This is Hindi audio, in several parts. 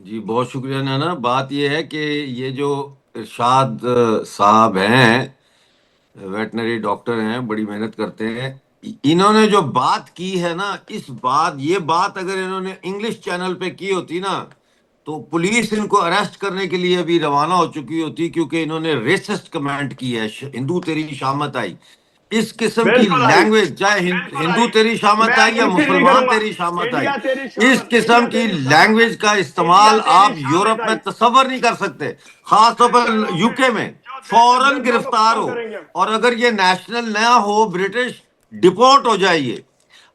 जी बहुत शुक्रिया नाना। बात यह है कि ये जो इरशाद साहब हैं, वेटनरी डॉक्टर हैं, बड़ी मेहनत करते हैं। इन्होंने जो बात की है ना, ये बात अगर इन्होंने इंग्लिश चैनल पे की होती ना, तो पुलिस इनको अरेस्ट करने के लिए अभी रवाना हो चुकी होती, क्योंकि इन्होंने रेसिस्ट कमेंट की है, हिंदू तेरी शामत आई। इस किस्म की बिल्कुल आई, लैंग्वेज, चाहे बिल्कुल हिंदू आई। तेरी शामत मैं आई या कुछ नहीं मुसलमान करूंगा। तेरी शामत आई, इंडिया तेरी इस शामत, इंडिया किस्म की तेरी शामत, लैंग्वेज का इंडिया इस्तेमाल तेरी आप शामत यूरोप में आई। तसव्वुर नहीं कर सकते। खासतौर ऐसे पर लोग हैं यूके में जो दहशत फौरन गर्दों को गिरफ्तार खत्म हो, करेंगे। और अगर ये नेशनल नया हो, ब्रिटिश डिपोर्ट हो जाइए।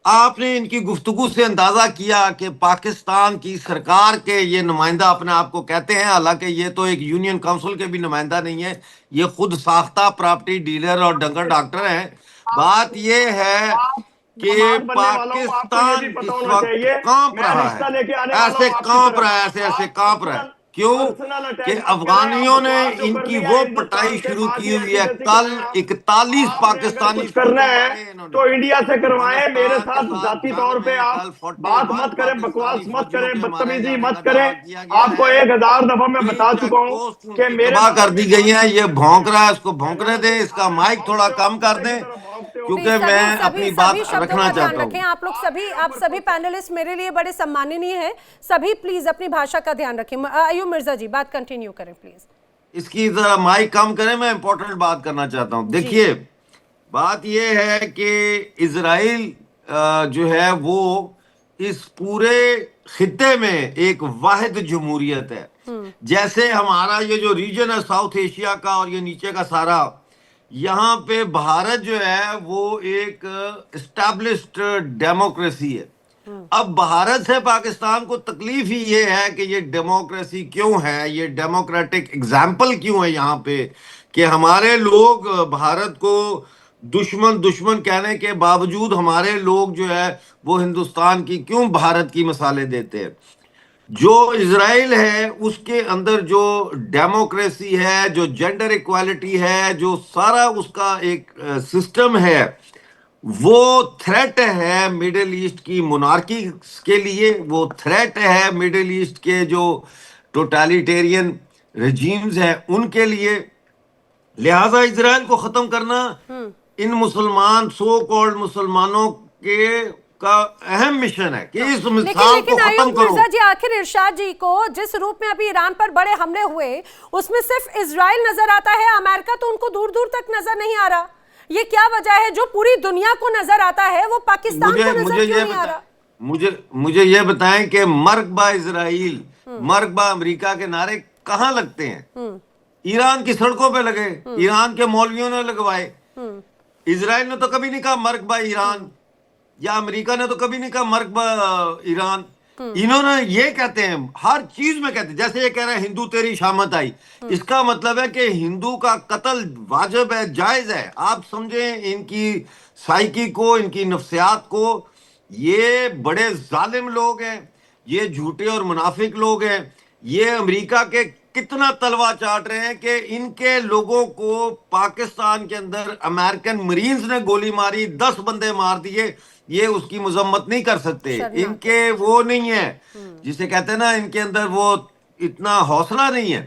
आपने इनकी गुफ्तगू से अंदाजा किया कि पाकिस्तान की सरकार के ये नुमाइंदा अपने आप को कहते हैं, हालांकि ये तो एक यूनियन काउंसिल के भी नुमाइंदा नहीं है। ये खुद साख्ता प्रॉपर्टी डीलर और डंगर डॉक्टर हैं। बात ये है आप कि नमाज बनने वालों हूँ, आपको ये भी पाकिस्तान पता इस होना वक्त चाहिए। कांप मैं रहा है, रिश्ता लेके आने वाला ऐसे हूँ आपकी कांप तरफ। रहा है, ऐसे ऐसे आप कांप रहा है। पर्सनल क्यों? पर्सनल कि अटैक मत करें। आप अफगानियों ने बकवास जो कर इनकी लिया वो हिंदुस्तान पिटाई से, शुरू बात की ही हुई ऐसी है। तैसी कल करें आप। 41 आपने अगर पाकिस्तानी कुछ करना फौजियों है मारे हैं इन्होंने। तो इंडिया से करवाएं, मेरे अफगानिस्तान के साथ साथ जाति जंग तौर पे में आप कल बात 41 मत करें, बकवास पाकिस्तानी मत फौजियों करें, के मारे बदतमीजी जाने मत का करें। दावा किया गया आपको है। 1000 दफा मैं कई बता चेक चुका हूँ पोस्ट कि उसकी मेरे तबाह बारे कर में दी गई बात है। नहीं ये करनी है भौंक रहा है, आपको। इसको भौंकने कहना दे, तो इसका अगर माइक थोड़ा भौंकते हो कम कर कुत्ते की दें, तरह भौंकते हो। क्योंकि मैं सभी सभी अपनी सभी बात शब्दों रखना का ध्यान चाहता रखें। हूँ। आप लोग सभी, आप सभी पैनलिस्ट मेरे लिए बड़े सम्माननीय हैं। सभी प्लीज अपनी भाषा का ध्यान रखें। अयूब मिर्जा जी, बात कंटिन्यू करें प्लीज। इसकी जरा माइक कम करें, मैं इंपॉर्टेंट बात करना चाहता हूँ। जी। देखिए, बात यह है कि इजराइल जो है वो इस पूरे खित्ते में एक वाहिद जमहूरियत है। जैसे हमारा ये जो रीजन है साउथ एशिया का, और ये नीचे का सारा, यहाँ पे भारत जो है वो एक एस्टैब्लिश्ड डेमोक्रेसी है। अब भारत से पाकिस्तान को तकलीफ ही ये है कि ये डेमोक्रेसी क्यों है, ये डेमोक्रेटिक एग्जाम्पल क्यों है यहाँ पे, कि हमारे लोग भारत को दुश्मन दुश्मन कहने के बावजूद हमारे लोग जो है वो हिंदुस्तान की क्यों भारत की मिसालें देते हैं। जो इसराइल है उसके अंदर जो डेमोक्रेसी है, जो जेंडर इक्वालिटी है, जो सारा उसका एक सिस्टम है, वो थ्रेट है मिडिल ईस्ट की मोनार्की के लिए, वो थ्रेट है मिडिल ईस्ट के जो टोटालिटेरियन रजीम्स हैं उनके लिए। लिहाजा इसराइल को खत्म करना इन मुसलमान, सो कॉल्ड मुसलमानों के का अहम मिशन है कि हाँ, इस लेकिन मिसाल को लेकिन खत्म आयुब करो। मिर्जा जी, आखिर इरशाद जी को जिस रूप में अभी ईरान पर बड़े हमले हुए, उसमें सिर्फ इजराइल नजर आता है, अमेरिका तो उनको दूर दूर तक नजर नहीं आ रहा। ये क्या वजह है? जो पूरी दुनिया को नजर आता है वो पाकिस्तान मुझे को नजर मुझे क्यों ये नहीं आ बताएं, रहा? मुझे ये बताएं कि मर्कबा इसराइल, मर्कबा अमेरिका के नारे कहाँ लगते हैं? ईरान की सड़कों पे लगे, ईरान के मौलवियों ने लगवाए। इसराइल ने तो कभी नहीं कहा मर्कबा ईरान, या अमेरिका ने तो कभी नहीं कहा मर्कबा ईरान। इन्होंने ये कहते हैं, हर चीज में कहते हैं। जैसे ये कह रहे हैं हिंदू तेरी शामत आई, इसका मतलब है कि हिंदू का कत्ल वाजिब है, जायज है। आप समझें इनकी साइकी को, इनकी नफ्सियात को। ये बड़े जालिम लोग हैं, ये झूठे और मुनाफिक लोग हैं। ये अमेरिका के कितना तलवा चाट रहे हैं कि इनके लोगों को पाकिस्तान के अंदर अमेरिकन मरीन्स ने गोली मारी, 10 बंदे मार दिए। ये उसकी मजम्मत नहीं कर सकते। शर्मनाक है। इनके वो नहीं है, जिसे कहते हैं ना, इनके अंदर वो इतना हौसला नहीं है।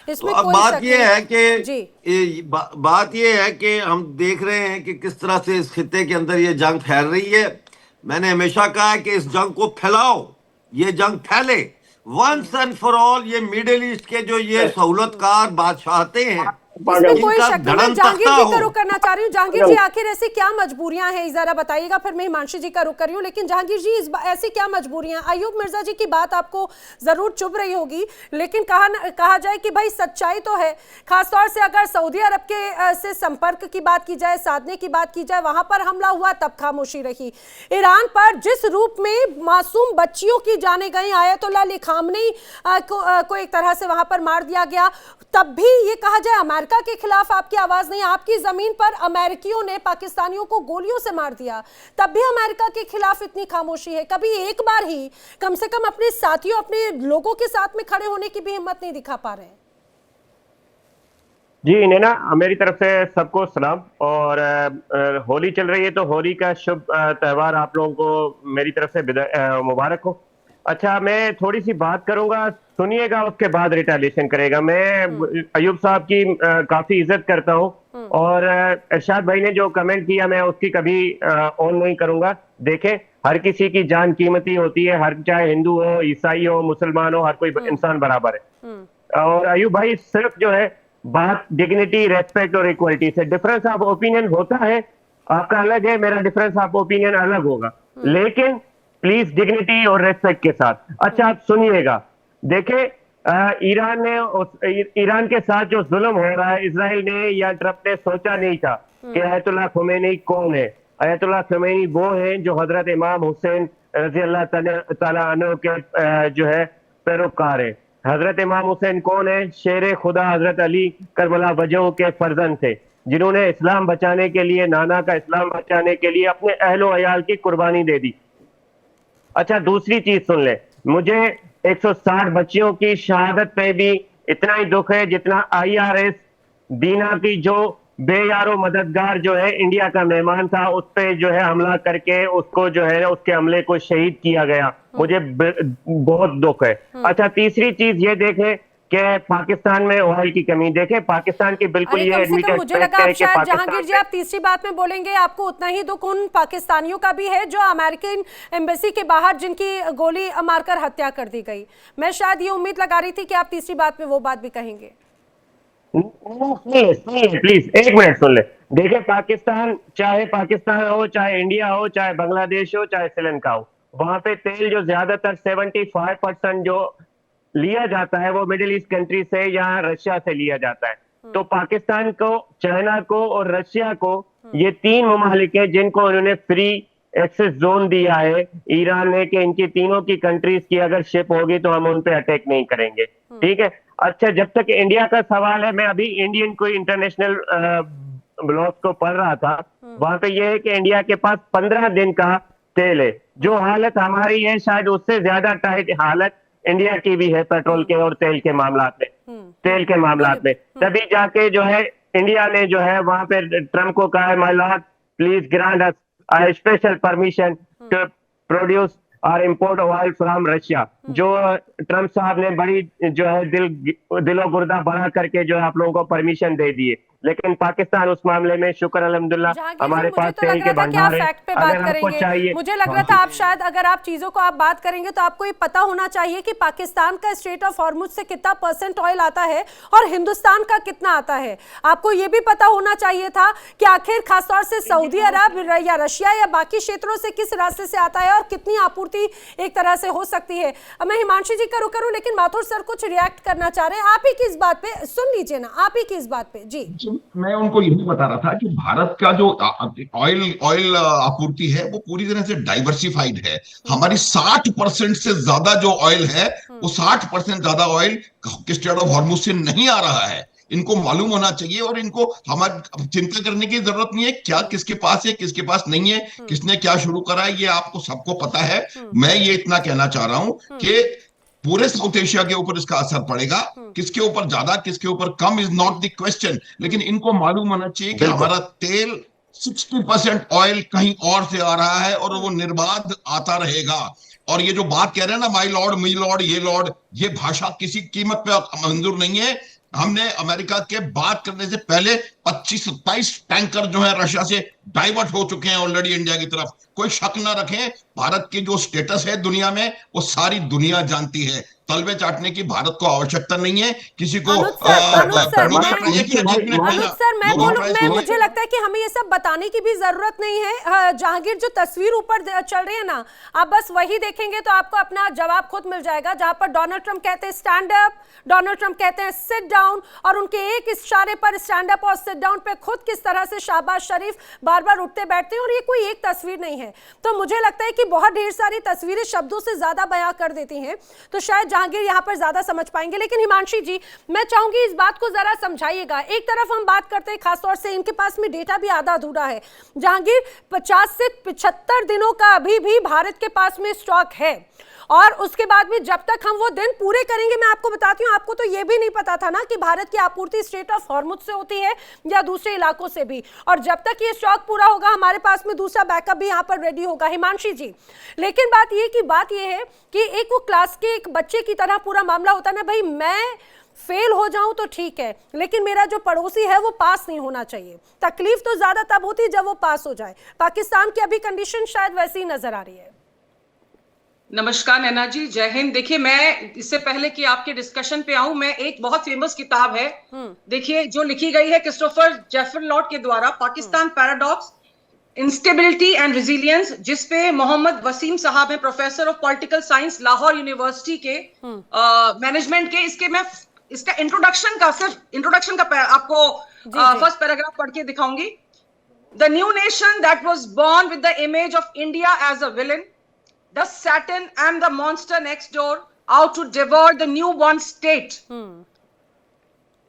तो इसमें अब कोई बात शक ये नहीं है कि जी। बात ये है कि हम देख रहे हैं कि किस तरह से इस खित्ते के अंदर ये जंग फैल रही है। मैंने हमेशा कहा है कि इस जंग को फैलाओ, ये जंग फैले वंस एंड फॉर ऑल। ये मिडिल ईस्ट के जो ये सहूलतकार बादशाहते हैं, इसमें पागल कोई इनका शक नहीं। मैं धड़न जहांगीर तख्ता जी का हो। रुख करना चाह रही हूँ। जहांगीर जी, पागल। आखिर ऐसी क्या मजबूरियां हैं, जरा बताइएगा, फिर मैं हिमांशु जी का रुख कर रही हूँ। लेकिन जहांगीर जी, ऐसी क्या मजबूरियां? अयूब मिर्जा जी की बात आपको जरूर चुभ रही होगी, लेकिन कहा जाए कि भाई सच्चाई तो है। खासतौर से अगर सऊदी अरब के से संपर्क की बात की जाए, साधने की बात की जाए, वहां पर हमला हुआ तब खामोशी रही। ईरान पर जिस रूप में मासूम बच्चियों की जाने गई, आयतुल्लाह अली खामनेई को एक तरह से वहां पर मार दिया गया, तब भी ये कहा जाए अमेरिका के खिलाफ आपकी आवाज नहीं। आपकी जमीन पर अमेरिकियों ने पाकिस्तानियों को गोलियों से मार दिया, तब भी अमेरिका के खिलाफ इतनी खामोशी है। कभी एक बार ही कम से कम अपने साथियों, अपने लोगों के साथ में खड़े होने की भी हिम्मत नहीं दिखा पा रहे हैं। जी नैना, मेरी तरफ से सबको सलाम। और होली चल रही है तो होली का शुभ त्यौहार आप लोगों को मेरी तरफ से मुबारक हो। अच्छा, मैं थोड़ी सी बात करूंगा, सुनिएगा, उसके बाद रिटेलिएशन करेगा। मैं अयूब साहब की काफी इज्जत करता हूं, और इरशाद भाई ने जो कमेंट किया मैं उसकी कभी ऑन नहीं करूंगा। देखें, हर किसी की जान कीमती होती है, हर चाहे हिंदू हो, ईसाई हो, मुसलमान हो, हर कोई इंसान बराबर है। और अयूब भाई, सिर्फ जो है बात डिग्निटी, रेस्पेक्ट और इक्वलिटी से, डिफरेंस ऑफ ओपिनियन होता है, आपका अलग है, मेरा डिफरेंस ऑफ ओपिनियन अलग होगा, लेकिन प्लीज डिग्निटी और रेस्पेक्ट के साथ। अच्छा, आप सुनिएगा, देखें, ईरान के साथ जो जुल्म हो रहा है, इजराइल ने या ट्रंप ने सोचा नहीं था कि अयतुल्लाह खुमैनी कौन है। अयतुल्लाह खुमैनी वो हैं जो हजरत इमाम हुसैन रजी अल्लाह ताला अन्हु के जो है पैरोकार है। हजरत इमाम हुसैन कौन है? शेर खुदा हजरत अली करबला वजह के फर्जंद थे, जिन्होंने इस्लाम बचाने के लिए, नाना का इस्लाम बचाने के लिए अपने अहलो अयाल की कुर्बानी दे दी। अच्छा, दूसरी चीज सुन ले, मुझे 160 बच्चियों की शहादत पे भी इतना ही दुख है जितना IRS दीना की जो बेयारो मददगार जो है इंडिया का मेहमान था, उस पे जो है हमला करके उसको जो है उसके हमले को शहीद किया गया। मुझे बहुत दुख है। अच्छा, तीसरी चीज ये देखें कि पाकिस्तान में ऑयल की कमी, देखें पाकिस्तान की बिल्कुल ये एडमिटेड मुझे लगा आप शायद जहांगीर जी आप तीसरी बात में बोलेंगे, आपको उतना ही दुख उन पाकिस्तानियों का भी है जो अमेरिकन एम्बेसी के बाहर जिनकी गोली मारकर हत्या कर दी गई। मैं शायद ये उम्मीद लगा रही थी कि आप तीसरी बात में वो बात भी कहेंगे। प्लीज एक मिनट सुन ले। देखिए, पाकिस्तान हो, चाहे इंडिया हो, चाहे बांग्लादेश हो, चाहे श्रीलंका हो, वहां पे तेल जो ज्यादातर 75% जो लिया जाता है वो मिडिल ईस्ट कंट्री से या रशिया से लिया जाता है। तो पाकिस्तान को, चाइना को और रशिया को, ये 3 ममालिक है जिनको उन्होंने फ्री एक्सेस जोन दिया है ईरान ने, कि इनकी तीनों की कंट्रीज की अगर शिप होगी तो हम उन पे अटैक नहीं करेंगे। ठीक है। अच्छा, जब तक इंडिया का सवाल है, मैं अभी इंडियन कोई इंटरनेशनल ब्लॉग को पढ़ रहा था, वहां पे ये है कि इंडिया के पास 15 दिन का तेल है। जो हालत हमारी है शायद उससे ज्यादा टाइट हालत इंडिया की भी है पेट्रोल के और तेल के मामलात में। तभी जाके जो है इंडिया ने जो है वहां पे ट्रम्प को कहा है, my lord please grant us special permission to produce और इम्पोर्ट ऑयल फ्रॉम रशिया। जो ट्रम्प साहब ने बड़ी जो है दिलो गुर्दा बना करके जो है आप लोगों को परमिशन दे दिए, लेकिन पाकिस्तान उस मामले में शुक्र अल्हम्दुलिल्लाह हमारे पास तेल के भंडार है। अगर आपको चाहिए, मुझे लग रहा था आप शायद अगर आप चीजों को आप बात करेंगे तो आपको ये पता होना चाहिए कि पाकिस्तान का स्ट्रेट ऑफ हॉर्मुज से कितना % ऑयल आता है और हिंदुस्तान का कितना आता है। आपको ये भी पता होना चाहिए था कि आखिर खासतौर से सऊदी अरब या रशिया या बाकी क्षेत्रों से किस रास्ते से आता है और कितनी आपूर्ति एक तरह से हो सकती है। अब मैं हिमांशु जी का रुख करूं, लेकिन माथुर सर कुछ रिएक्ट करना चाह रहे हैं। आप ही की इस बात पे सुन लीजिए ना, आप ही की इस बात पे। जी, मैं उनको यही बता रहा था कि भारत का जो ऑयल आपूर्ति है वो पूरी तरह से डाइवर्सिफाइड है। हमारी 60% से ज्यादा जो ऑयल है वो 60% ज्यादा ऑयल स्ट्रेट ऑफ हॉर्मुज से नहीं आ रहा है। इनको मालूम होना चाहिए और इनको हमारी चिंता करने की जरूरत नहीं है क्या किसके पास है किसके पास नहीं है, किसने क्या शुरू करा है, ये आपको सबको पता है। मैं ये इतना कहना चाह रहा हूं कि पूरे साउथ एशिया के ऊपर इसका असर पड़ेगा। किसके ऊपर ज्यादा किसके ऊपर come is not the question, लेकिन इनको मालूम होना चाहिए कि हमारा तेल 60% ऑयल कहीं और से आ रहा है और वो निर्बाध आता रहेगा। और ये जो बात कह रहे हैं ना, माई लॉर्ड मी लॉर्ड, ये भाषा किसी कीमत पे मंजूर नहीं है। हमने अमेरिका के बात करने से पहले 25-27 टैंकर जो है रशिया से डाइवर्ट हो चुके हैं ऑलरेडी इंडिया की तरफ। कोई शक ना रखें, भारत की जो स्टेटस है दुनिया में वो सारी दुनिया जानती है। तलवे चाटने की भारत को आवश्यकता नहीं है। किसी को मुझे लगता है कि हमें ये सब बताने की भी जरूरत नहीं है। जहांगीर, जो तस्वीर ऊपर चल रही है ना, आप बस वही देखेंगे तो आपको अपना जवाब खुद मिल जाएगा। जहां पर डोनाल्ड ट्रंप कहते हैं स्टैंड अप, डोनाल्ड ट्रंप कहते हैं सिट डाउन, और उनके एक इशारे पर स्टैंड अप और सिट डाउन पे खुद किस तरह से शहबाज शरीफ बार बार उठते बैठते हैं। और ये कोई एक तस्वीर नहीं है। तो मुझे लगता है कि बहुत ढेर सारी तस्वीरें शब्दों से ज्यादा बयां कर देती हैं, तो शायद जहांगीर यहां पर ज्यादा समझ पाएंगे। लेकिन हिमांशी जी, मैं चाहूंगी इस बात को जरा समझाइएगा। एक तरफ हम बात करते हैं खासतौर से इनके पास में डेटा भी आधा अधूरा है। जहांगीर, 50 से 75 दिनों का अभी भी भारत के पास में स्टॉक है, और उसके बाद में जब तक हम वो दिन पूरे करेंगे, मैं आपको बताती हूँ, आपको तो ये भी नहीं पता था ना कि भारत की आपूर्ति स्ट्रेट ऑफ हॉर्मुज से होती है या दूसरे इलाकों से भी, और जब तक ये स्टॉक पूरा होगा हमारे पास में दूसरा बैकअप भी यहाँ पर रेडी होगा। हिमांशी जी, लेकिन बात ये है कि एक वो क्लास के एक बच्चे की तरह पूरा मामला होता है ना भाई, मैं फेल हो जाऊं तो ठीक है, लेकिन मेरा जो पड़ोसी है वो पास नहीं होना चाहिए। तकलीफ तो ज्यादा तब होती है जब वो पास हो जाए। पाकिस्तान की अभी कंडीशन शायद वैसी ही नजर आ रही है। नमस्कार नैना जी, जय हिंद। देखिए, मैं इससे पहले कि आपके डिस्कशन पे आऊं, मैं एक बहुत फेमस किताब है, देखिए, जो लिखी गई है क्रिस्टोफर जेफर लॉट के द्वारा, Pakistan paradox, instability and resilience, जिसपे मोहम्मद वसीम साहब हैं, professor of political science, Lahore university के मैनेजमेंट के। इसका इंट्रोडक्शन का आपको फर्स्ट पैराग्राफ पढ़ के दिखाऊंगी। The new nation that was born with the image of India as a villain, the Saturn and the monster next door out to devour the newborn state.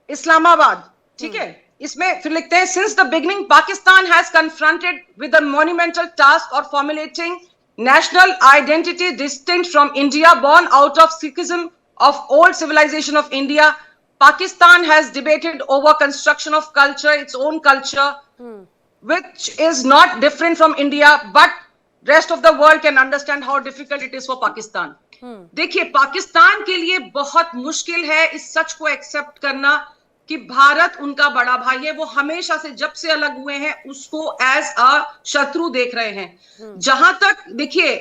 Islamabad, ठीक है। इसमें फिर लिखते हैं, since the beginning Pakistan has confronted with the monumental task of formulating national identity distinct from India, born out of Sikhism of old civilization of India. Pakistan has debated over construction of culture, its own culture, which is not different from India, but rest of the world can understand how difficult it is for Pakistan. देखिए, पाकिस्तान के लिए बहुत मुश्किल है इस सच को एक्सेप्ट करना कि भारत उनका बड़ा भाई है। वो हमेशा से, जब से अलग हुए हैं, उसको एज अ शत्रु देख रहे हैं। जहां तक देखिए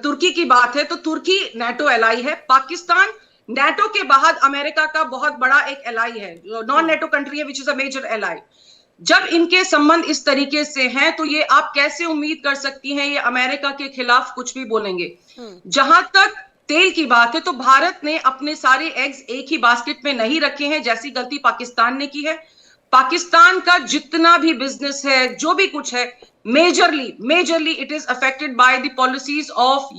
तुर्की की बात है, तो तुर्की नेटो एलाई है। पाकिस्तान नेटो के बाद अमेरिका का बहुत बड़ा एक एलाई है, नॉन नेटो कंट्री है, which is a major ally. जब इनके संबंध इस तरीके से हैं, तो ये आप कैसे उम्मीद कर सकती हैं ये अमेरिका के खिलाफ कुछ भी बोलेंगे। जहां तक तेल की बात है, तो भारत ने अपने सारे एग्स एक ही बास्केट में नहीं रखे हैं, जैसी गलती पाकिस्तान ने की है। पाकिस्तान का जितना भी बिजनेस है, जो भी कुछ है, majorly it is affected by the policies of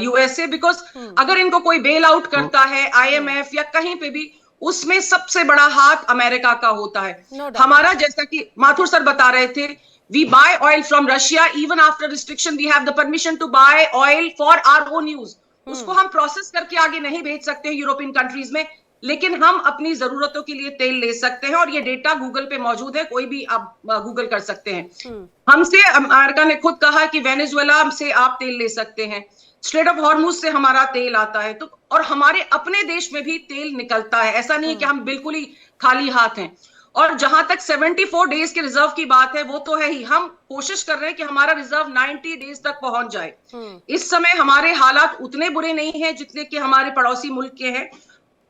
USA, because अगर इनको कोई बेल आउट करता है आईएमएफ या कहीं पे भी, उसमें सबसे बड़ा हाथ अमेरिका का होता है। हमारा, जैसा कि माथुर सर बता रहे थे, we buy oil from Russia, even after restriction we have the permission to buy oil for our own use. उसको हम प्रोसेस करके आगे नहीं भेज सकते हैं यूरोपियन कंट्रीज में, लेकिन हम अपनी जरूरतों के लिए तेल ले सकते हैं, और ये डेटा गूगल पे मौजूद है, कोई भी आप गूगल कर सकते हैं। हमसे अमेरिका ने खुद कहा कि वेनेजुएला से आप तेल ले सकते हैं, स्ट्रेट ऑफ हॉर्मुज से हमारा तेल आता है, तो और हमारे अपने देश में भी तेल निकलता है। ऐसा नहीं है कि हम बिल्कुल ही खाली हाथ हैं। और जहां तक 74 डेज के रिजर्व की बात है, वो तो है ही। हम कोशिश कर रहे हैं कि हमारा रिजर्व 90 डेज तक पहुंच जाए। इस समय हमारे हालात उतने बुरे नहीं हैं जितने कि हमारे पड़ोसी मुल्क के हैं,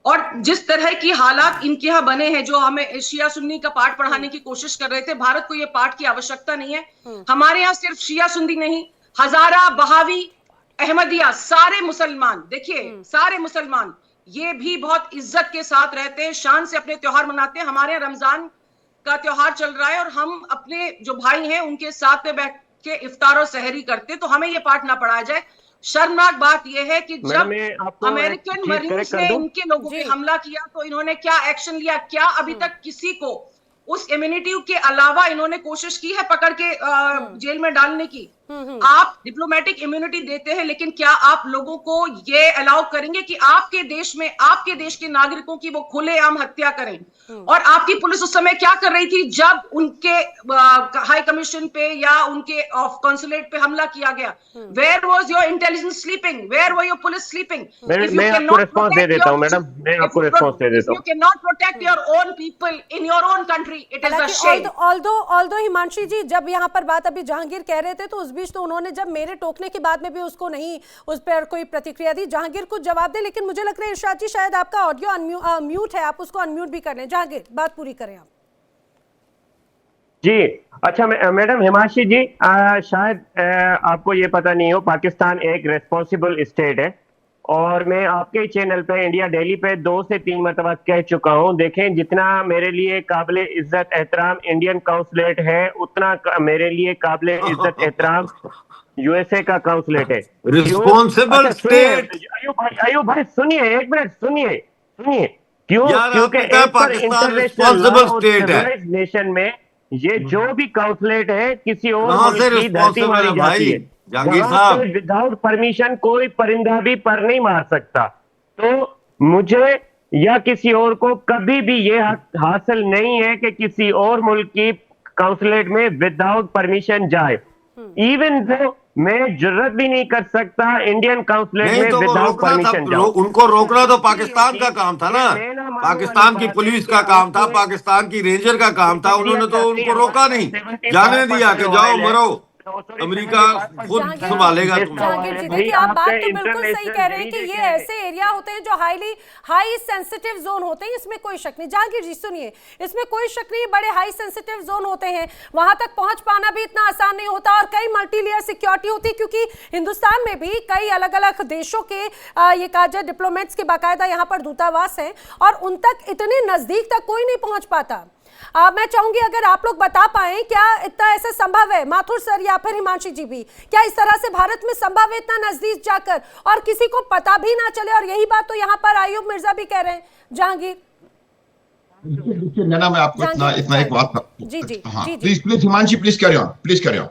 और जिस तरह की हालात इनके यहाँ बने हैं, जो हमें शिया सुन्नी का पाठ पढ़ाने की कोशिश कर रहे थे, भारत को ये पाठ की आवश्यकता नहीं है। हमारे यहाँ सिर्फ शिया सुन्नी नहीं, हजारा, बहावी, अहमदिया, सारे मुसलमान, देखिए सारे मुसलमान ये भी बहुत इज्जत के साथ रहते हैं, शान से अपने त्योहार मनाते हैं। हमारे रमजान का त्योहार चल रहा है और हम अपने जो भाई हैं उनके साथ में बैठ के इफ्तार और सहरी करते, तो हमें ये पाठ ना पढ़ाया जाए। शर्मनाक बात यह है कि जब अमेरिकन मरीन्स ने इनके लोगों पे हमला किया, तो इन्होंने क्या एक्शन लिया? क्या अभी तक किसी को उस इम्यूनिटी के अलावा इन्होंने कोशिश की है पकड़ के जेल में डालने की? आप डिप्लोमेटिक इम्यूनिटी देते हैं, लेकिन क्या आप लोगों को ये अलाउ करेंगे कि आपके देश में आपके देश के नागरिकों की वो खुलेआम हत्या करें? और आपकी पुलिस उस समय क्या कर रही थी जब उनके हाई कमीशन पे या उनके कॉन्सुलेट पे हमला किया गया? Where was your intelligence sleeping? Where were your police sleeping? मैं आपको रिस्पांस दे देता हूं मैडम, मैं आपको रिस्पांस दे देता हूं। You can not protect your own people in your own country, it is a shame. Although Himanshi ji, जब यहाँ पर बात अभी जहांगीर कह रहे थे, तो उस बीच तो उन्होंने जब मेरे टोकने के बाद में भी उसको नहीं, उस पर कोई प्रतिक्रिया दी। जहांगीर कुछ जवाब दे, लेकिन मुझे लग रहा है इरशाद जी शायद आपका ऑडियो म्यूट है, आप उसको अनम्यूट भी कर लें। जहांगीर, बात पूरी करें आप। जी अच्छा, मैडम हिमांशी जी, शायद आपको ये पता नहीं हो, पाकिस्तान एक रेस्पॉन्सिबल स्टेट है, और मैं आपके चैनल पे इंडिया डेली पे 2 से 3 मरतबा कह चुका हूं। देखें, जितना मेरे लिए काबिले इज्जत एहतराम इंडियन काउंसलेट है, उतना मेरे लिए काबिले इज्जत एहतराम यूएसए का काउंसलेट है। Responsible state. अयूब भाई सुनिए, एक मिनट सुनिए। क्यों? क्योंकि इंटरनेशनल नेशन में ये जो भी काउंसलेट है किसी और मुल्क की धरती मारी जाती है। जहांगीर जहां साहब, पे विदाउट परमिशन कोई परिंदा भी पर नहीं मार सकता। तो मुझे या किसी और को कभी भी ये हक हासिल नहीं है कि किसी और मुल्क की काउंसलेट में विदाउट परमिशन जाए। इवन तो मैं जुर्रत भी नहीं कर सकता इंडियन काउंसलेट नहीं में तो वो विदाउट रोकना था, परमिशन जाओ। उनको रोकना तो पाकिस्तान का काम था ना, मैं ना मानने पाकिस्तान वाली की बात पुलिस है का कि काम था, आपको पाकिस्तान की रेंजर का काम था, उन्होंने तो उनको रोका नहीं, 75% जाने दिया कि जाओ ऑयल है। मरो, तो sorry, अमेरिका 75% खुद जहांगीर संभालेगा जी, तुम्हें। जहांगीर जी भाई, देखिए आप बात आपके तो बिल्कुल सही इंटरनेशनल कह रहे हैं कि जरीदे ये क्या है? ऐसे एरिया होते हैं जो हाई सेंसिटिव जोन होते हैं, इसमें कोई शक नहीं। जहांगीर जी सुनिए, इसमें कोई शक नहीं, बड़े हाई सेंसिटिव जोन होते हैं, वहां तक पहुंच पाना भी इतना आसान नहीं होता और कई मल्टी लेयर सिक्योरिटी होती है, क्योंकि हिंदुस्तान में भी कई अलग अलग देशों के ये कहा जाए डिप्लोमेट्स के बाकायदा यहाँ पर दूतावास हैं और उन तक इतने नजदीक तक कोई नहीं पहुंच पाता। मैं चाहूंगी अगर आप लोग बता पाएं क्या इतना ऐसा संभव है, माथुर सर या फिर हिमांशी जी भी, क्या इस तरह से भारत में संभव है इतना नजदीक जाकर और किसी को पता भी ना चले? और यही बात तो यहाँ पर आयुब मिर्जा भी कह रहे हैं। जहांगीर देखिए नैना, मैं आपको इतना इतना एक बात, जी जी हाँ जी please please Himanshi, please carry on, please carry on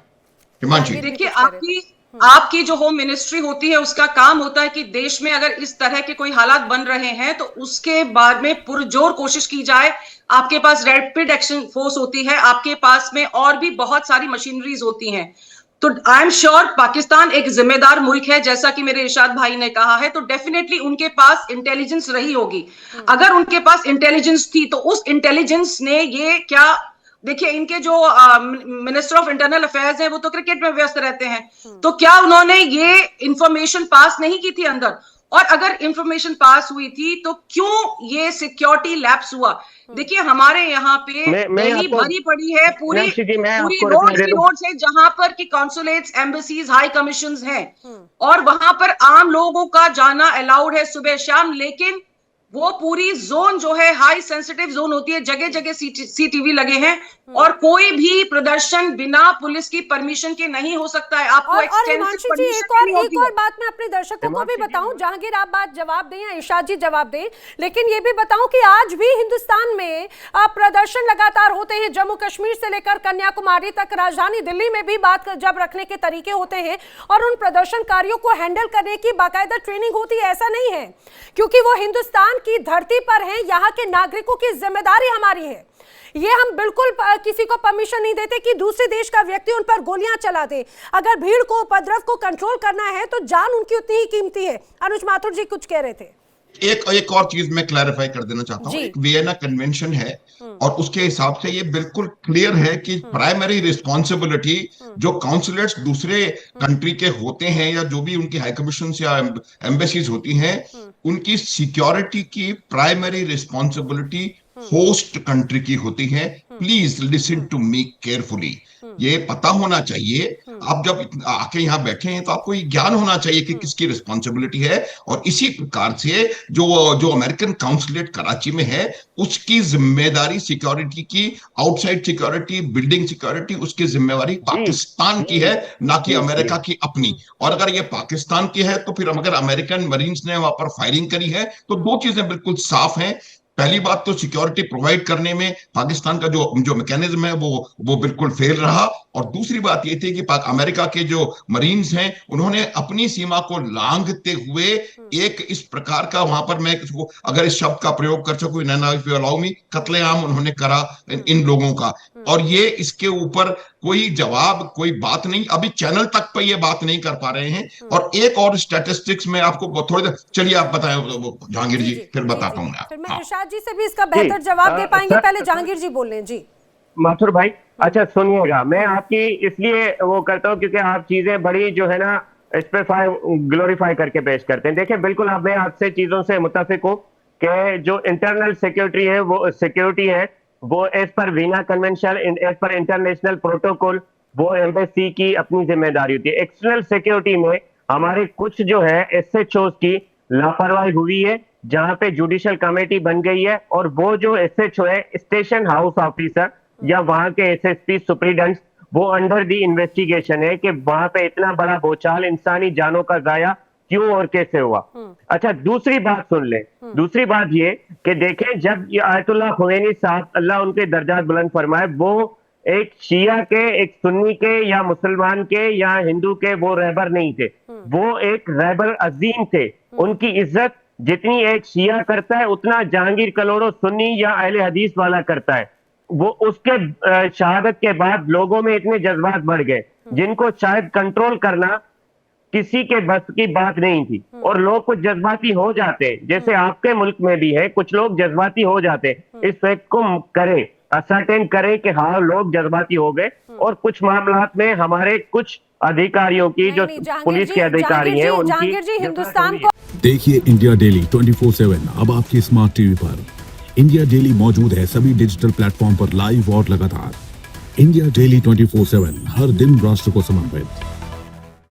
Himanshi. Jahangir भी देखिए, कुछ कह रहे थे। आपकी जो होम मिनिस्ट्री होती है उसका काम होता है कि देश में अगर इस तरह के कोई हालात बन रहे हैं तो उसके बाद में पुरजोर कोशिश की जाए। आपके पास रैपिड एक्शन फोर्स होती है, आपके पास में और भी बहुत सारी मशीनरीज होती हैं। तो आई एम श्योर पाकिस्तान एक जिम्मेदार मुल्क है, जैसा कि मेरे इरशाद भाई ने कहा है, तो डेफिनेटली उनके पास इंटेलिजेंस रही होगी। अगर उनके पास इंटेलिजेंस थी तो उस इंटेलिजेंस ने ये क्या, देखिए इनके जो मिनिस्टर ऑफ इंटरनल अफेयर्स हैं वो तो क्रिकेट में व्यस्त रहते हैं, तो क्या उन्होंने ये इंफॉर्मेशन पास नहीं की थी अंदर? और अगर इंफॉर्मेशन पास हुई थी तो क्यों ये सिक्योरिटी लैप्स हुआ? देखिए हमारे यहाँ पे मैं दिल्ली आपको- भरी पड़ी है, पूरी मीनाक्षी जी, मैं पूरी आपको रोड reply दे की दूं। रोड है जहां पर कि कॉन्सुलेट्स, एम्बेसीज, हाई कमीशंस हैं और वहां पर आम लोगों का जाना अलाउड है सुबह शाम, लेकिन वो पूरी जोन जो है हाई सेंसिटिव जोन होती है, जगह जगह सीटीवी लगे हैं और कोई भी प्रदर्शन बिना पुलिस की परमिशन के नहीं हो सकता है। आपको और एक्सटेंसिव हिमांशु जी परमिशन एक और लेनी होती है। बात मैं अपने दर्शकों को भी हिमांशु जी, बताऊं, जहांगीर आप बात जवाब दें या इरशाद जी जवाब दें, लेकिन ये भी बताऊं कि आज भी हिंदुस्तान में प्रदर्शन लगातार होते हैं, जम्मू कश्मीर से लेकर कन्याकुमारी तक, राजधानी दिल्ली में भी बात जब रखने के तरीके होते हैं और उन प्रदर्शनकारियों को हैंडल करने की बाकायदा ट्रेनिंग होती है। ऐसा नहीं है क्योंकि वो हिंदुस्तान की धरती पर हैं, यहाँ के नागरिकों की जिम्मेदारी हमारी है। ये हम बिल्कुल किसी को परमिशन नहीं देते कि दूसरे देश का व्यक्ति उन पर गोलियां चला दे। अगर भीड़ को, उपद्रव को कंट्रोल करना है तो जान उनकी उतनी ही कीमती है। अनुज माथुर जी कुछ कह रहे थे। एक और चीज मैं क्लैरिफाई कर देना चाहता हूँ। एक वियना कन्वेंशन है और उसके हिसाब से ये बिल्कुल क्लियर है कि प्राइमरी रिस्पॉन्सिबिलिटी जो काउंसुलेट्स दूसरे कंट्री के होते हैं या जो भी उनकी हाई कमीशन या एम्बेसीज होती हैं, उनकी सिक्योरिटी की प्राइमरी रिस्पॉन्सिबिलिटी होस्ट कंट्री की होती है। Please listen to me carefully, ये पता होना चाहिए। आप जब आके यहाँ बैठे हैं तो आपको ये ज्ञान होना चाहिए कि किसकी रिस्पॉन्सिबिलिटी है। और इसी प्रकार से जो अमेरिकन काउंसुलेट कराची में है उसकी जिम्मेदारी सिक्योरिटी की, आउटसाइड सिक्योरिटी, बिल्डिंग सिक्योरिटी, उसकी जिम्मेवारी पाकिस्तान की है, ना कि अमेरिका की अपनी। और अगर ये पाकिस्तान की है तो फिर अगर अमेरिकन मरीन्स ने वहां पर फायरिंग करी है तो दो चीजें बिल्कुल साफ हैं। पहली बात तो सिक्योरिटी प्रोवाइड करने में पाकिस्तान का जो मैकेनिज्म है वो बिल्कुल फेल रहा। और दूसरी बात ये थी कि अमेरिका के जो मरीन्स हैं उन्होंने अपनी सीमा को लांघते हुए एक इस प्रकार का, वहां पर मैं अगर इस शब्द का प्रयोग कर सकूं, नैना इफ यू अलाउ मी, कत्लेआम उन्होंने करा इन लोगों का। और ये इसके ऊपर कोई जवाब, कोई बात नहीं, अभी चैनल तक पे ये बात नहीं कर पा रहे हैं। और एक और स्टैटिस्टिक्स में आपको थोड़ी देर, चलिए आप बताएं जहांगीर जी, फिर बताता हूं फिर मैं। मैं इरशाद जी से भी इसका बेहतर जवाब दे पाएंगे, पहले जहांगीर जी बोल लें। जी माथुर भाई, अच्छा सुनिएगा, मैं आपकी इसलिए वो करता हूँ क्योंकि आप चीजें बड़ी जो है ना स्पेसिफाई, ग्लोरीफाई करके पेश करते हैं। देखिए बिल्कुल मैं आपसे चीजों से मुत्तफिक हूँ कि जो इंटरनल सिक्योरिटी है वो सिक्योरिटी है, वो as per Vienna convention, as per international protocol, वो एम्बेसी की अपनी जिम्मेदारी होती है। एक्सटर्नल सिक्योरिटी में हमारे कुछ जो है एसएचओ की लापरवाही हुई है, जहां पे जुडिशियल कमेटी बन गई है और वो जो एसएचओ है, स्टेशन हाउस ऑफिसर या वहां के एसएसपी सुप्रीडेंट्स, वो अंडर दी इन्वेस्टिगेशन है कि वहां पे इतना बड़ा भूचाल, इंसानी जानों का जाया क्यों और कैसे हुआ। अच्छा दूसरी बात सुन ले, दूसरी बात ये कि देखें जब ये आयतुल्लाह खुमैनी साहब, अल्लाह उनके दर्जात बुलंद फरमाए, वो एक शिया के, एक सुन्नी के या मुसलमान के या हिंदू के वो रहबर नहीं थे, वो एक रहबर अजीम थे। उनकी इज्जत जितनी एक शिया करता है उतना जहांगीर कलोड़ो सुन्नी या अहले हदीस वाला करता है। वो उसके शहादत के बाद लोगों में इतने जज्बात बढ़ गए जिनको शायद कंट्रोल करना किसी के बस की बात नहीं थी, और लोग कुछ जज्बाती हो जाते हैं, जैसे आपके मुल्क में भी है, कुछ लोग जज्बाती हो जाते हैं। इस फैक्ट को करें, असरटेन करें कि हाँ लोग जज्बाती हो गए, और कुछ मामलात में हमारे कुछ अधिकारियों की जो पुलिस के अधिकारी हैं उनकी जहांगीर जी हिंदुस्तान को देखिए इंडिया डेली 24/7 अब आपकी स्मार्ट टीवी पर। इंडिया डेली मौजूद है सभी डिजिटल प्लेटफॉर्म पर लाइव और लगातार। इंडिया डेली 24/7 हर दिन राष्ट्र को समर्पित।